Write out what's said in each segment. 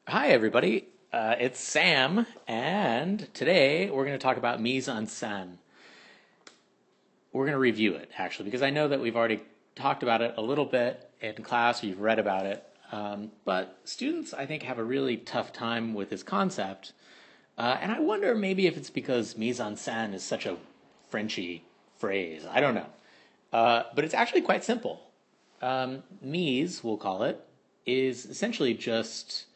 Hi, everybody. It's Sam, and today we're going to talk about mise en scène. We're going to review it, actually, because I know that we've already talked about it a little bit in class, or you've read about it. But students, I think, have a really tough time with this concept. And I wonder maybe if it's because mise en scène is such a Frenchy phrase. I don't know. But it's actually quite simple. Mise, we'll call it, is essentially just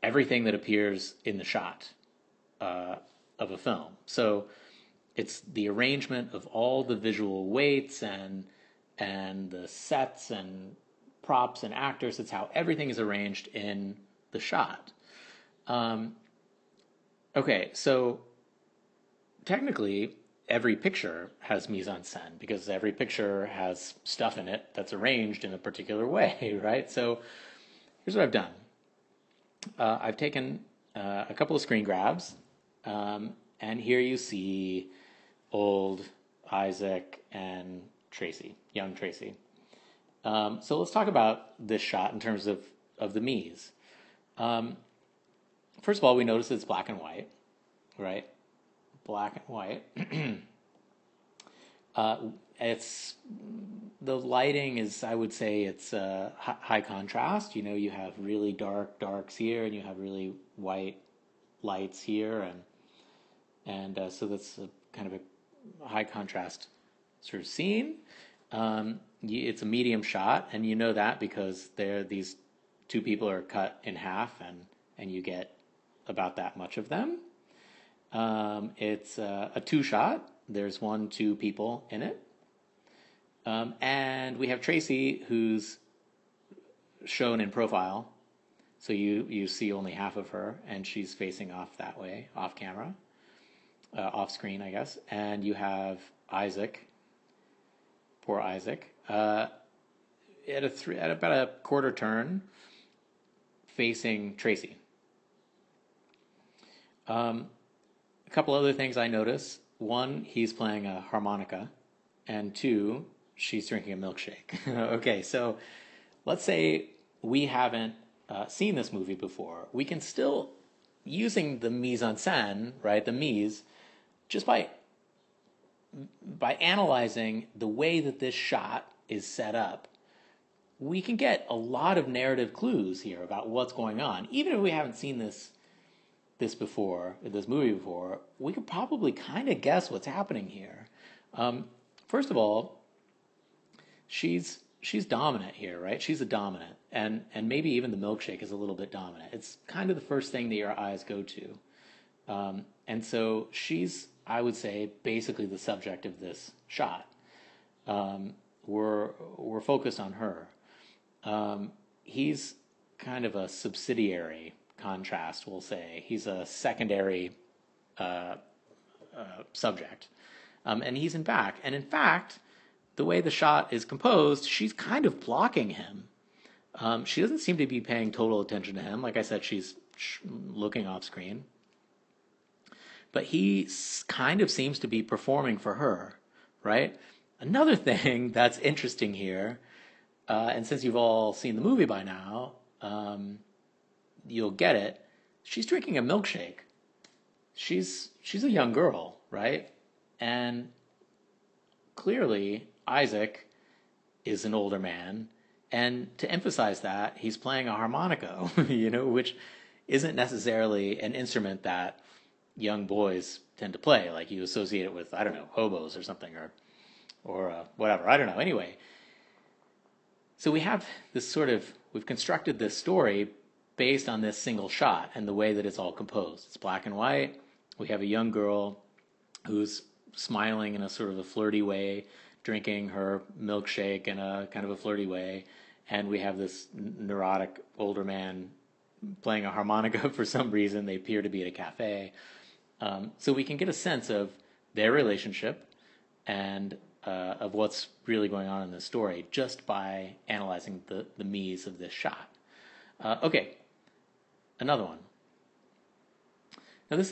everything that appears in the shot uh, of a film. So it's the arrangement of all the visual weights and the sets and props and actors. It's how everything is arranged in the shot. Um, okay, so technically, every picture has mise en scène because every picture has stuff in it that's arranged in a particular way, right? So here's what I've done. I've taken a couple of screen grabs, and here you see old Isaac and Tracy, young Tracy. So let's talk about this shot in terms of the mise. Um, First of all, we notice it's black and white, right? Black and white. uh, it's the lighting is, I would say, it's high contrast. You know, you have really dark darks here, and you have really white lights here, and so that's a kind of a high contrast sort of scene. It's a medium shot, and you know that because these two people are cut in half, and you get about that much of them. It's a two shot. There's two people in it. And we have Tracy, who's shown in profile. So you see only half of her, and she's facing off that way, off camera, off screen, I guess. And you have Isaac, poor Isaac, at about a quarter turn, facing Tracy. A couple other things I notice. One, he's playing a harmonica, and two, she's drinking a milkshake. Okay, so let's say we haven't seen this movie before. We can still, using the mise en scène, right, the mise, just by analyzing the way that this shot is set up, we can get a lot of narrative clues here about what's going on. Even if we haven't seen this movie before, we could probably kind of guess what's happening here. First of all, she's dominant here, right? She's a dominant, and maybe even the milkshake is a little bit dominant. It's kind of the first thing that your eyes go to, and so she's, I would say, basically the subject of this shot. We're focused on her. He's kind of a subsidiary contrast, we'll say. He's a secondary subject, and he's in back. And in fact, the way the shot is composed, she's kind of blocking him. She doesn't seem to be paying total attention to him. Like I said, she's looking off screen. But he kind of seems to be performing for her, right? Another thing that's interesting here, and since you've all seen the movie by now, you'll get it. She's drinking a milkshake. She's a young girl, right? And clearly Isaac is an older man, and to emphasize that, he's playing a harmonica, which isn't necessarily an instrument that young boys tend to play. Like you associate it with, I don't know, hobos or something, or whatever. I don't know. Anyway, so we have we've constructed this story based on this single shot and the way that it's all composed. It's black and white. We have a young girl who's smiling in a sort of a flirty way, drinking her milkshake in a kind of a flirty way, and we have this neurotic older man playing a harmonica for some reason. They appear to be at a cafe. So we can get a sense of their relationship and of what's really going on in the story just by analyzing the mise of this shot. Okay, another one. Now this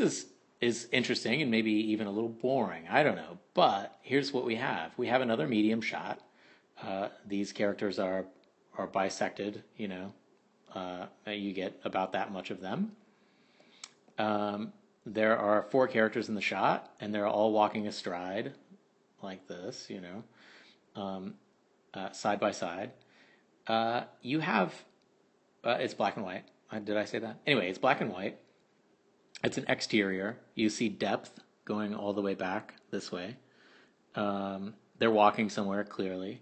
is interesting and maybe even a little boring. I don't know. But here's what we have. We have another medium shot. These characters are bisected, You get about that much of them. There are 4 characters in the shot, and they're all walking astride, like this, side by side. You have, it's black and white. Did I say that? Anyway, it's black and white. It's an exterior. You see depth going all the way back this way. They're walking somewhere, clearly.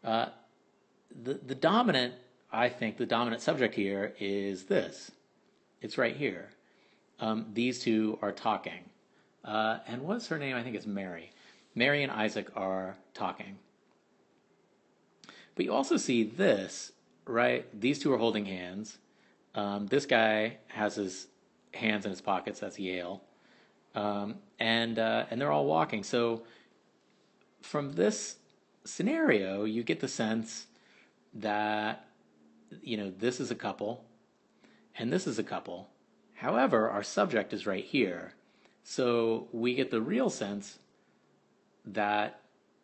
The dominant, I think, the dominant subject here is this. It's right here. These two are talking. And what's her name? I think it's Mary. Mary and Isaac are talking. But you also see this, right? These two are holding hands. This guy has his hands in his pockets. That's Yale. And they're all walking. So from this scenario, you get the sense that, this is a couple and this is a couple. However, our subject is right here. So we get the real sense that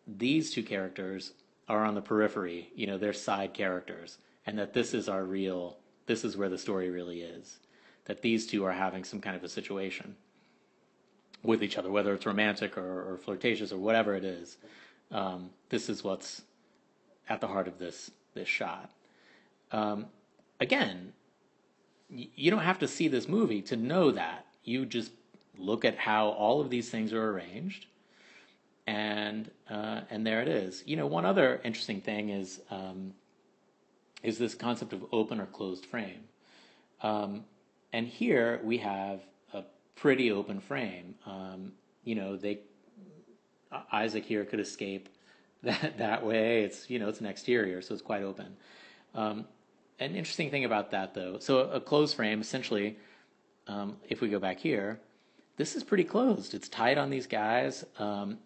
these two characters are on the periphery, they're side characters, and that this is where the story really is. That these two are having some kind of a situation with each other, whether it's romantic or flirtatious or whatever it is. This is what's at the heart of this shot. Again, you don't have to see this movie to know that. You just look at how all of these things are arranged, and there it is. One other interesting thing is this concept of open or closed frame. And here we have a pretty open frame. Isaac here could escape that way. It's it's an exterior, so it's quite open. An interesting thing about that, though, so a closed frame, essentially, if we go back here, this is pretty closed. It's tight on these guys.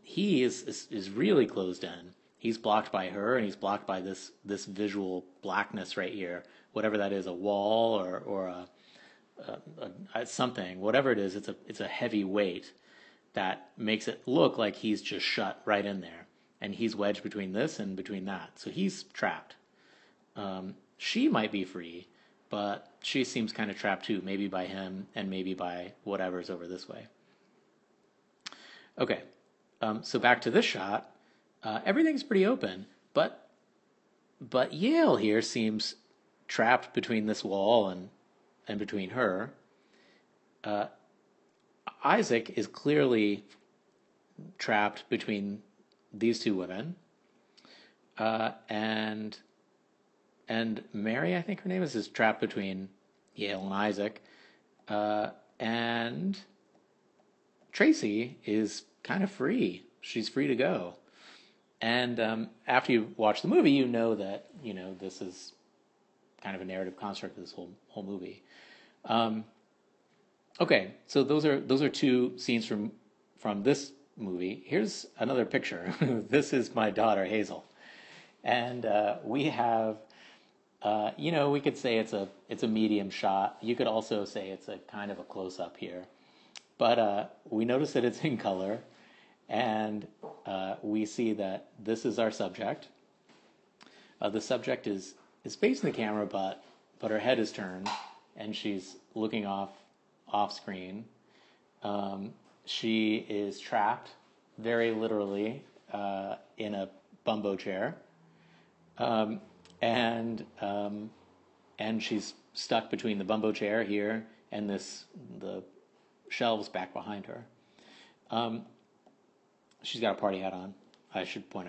He is really closed in. He's blocked by her, and he's blocked by this visual blackness right here, whatever that is, a wall or a something, whatever it is. It's a heavy weight that makes it look like he's just shut right in there, and he's wedged between this and between that. So he's trapped. She might be free, but she seems kind of trapped too, maybe by him and maybe by whatever's over this way. Okay, so back to this shot. Everything's pretty open, but Yale here seems trapped between this wall and between her. Isaac is clearly trapped between these two women, and Mary, I think her name is trapped between Yale and Isaac, and Tracy is kind of free. She's free to go. And after you watch the movie, you know that this is kind of a narrative construct of this whole movie. Okay, so those are 2 scenes from this movie. Here's another picture. This is my daughter Hazel, and we have. We could say it's a medium shot. You could also say it's a kind of a close up here, but we notice that it's in color, and we see that this is our subject. The subject is facing the camera, but her head is turned, and she's looking off screen. She is trapped, very literally, in a bumbo chair. And she's stuck between the bumbo chair here and the shelves back behind her. She's got a party hat on, I should point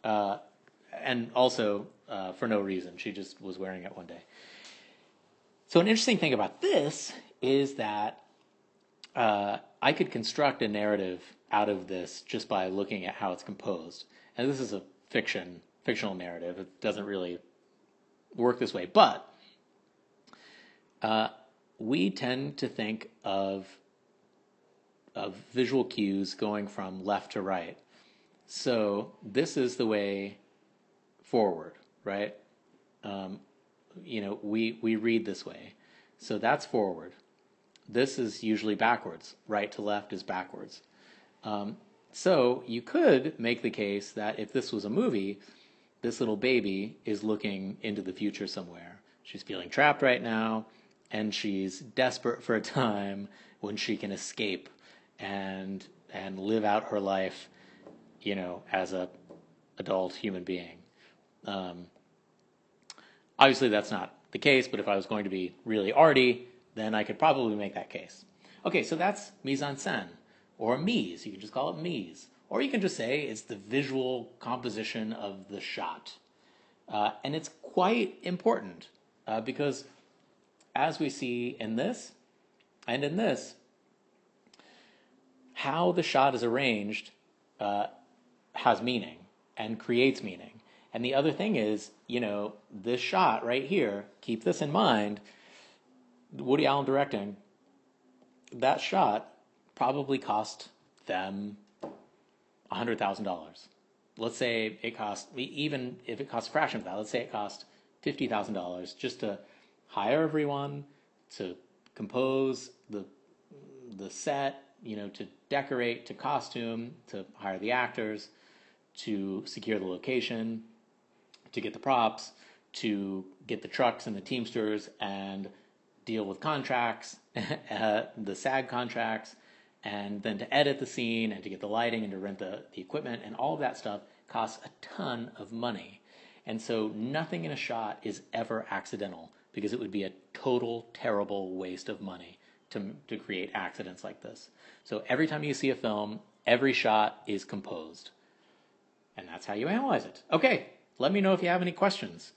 out. And also, for no reason, she just was wearing it one day. So an interesting thing about this is that I could construct a narrative out of this just by looking at how it's composed. And this is a fictional narrative. It doesn't really work this way, but we tend to think of visual cues going from left to right. So this is the way forward, right? We read this way. So that's forward. This is usually backwards. Right to left is backwards. So you could make the case that if this was a movie, this little baby is looking into the future somewhere. She's feeling trapped right now, and she's desperate for a time when she can escape and live out her life, as a adult human being. Obviously, that's not the case, but if I was going to be really arty, then I could probably make that case. Okay, so that's mise en scène, or mise. You can just call it mise. Or you can just say it's the visual composition of the shot. And it's quite important because as we see in this and in this, how the shot is arranged has meaning and creates meaning. And the other thing is, this shot right here, keep this in mind, Woody Allen directing, that shot probably cost them $100,000. Let's say it cost, even if it cost a fraction of that, let's say it cost $50,000 just to hire everyone, to compose the set, to decorate, to costume, to hire the actors, to secure the location, to get the props, to get the trucks and the Teamsters and deal with contracts, the SAG contracts, and then to edit the scene and to get the lighting and to rent the equipment, and all of that stuff costs a ton of money. And so nothing in a shot is ever accidental, because it would be a total terrible waste of money to create accidents like this. So every time you see a film, every shot is composed. And that's how you analyze it. Okay, let me know if you have any questions.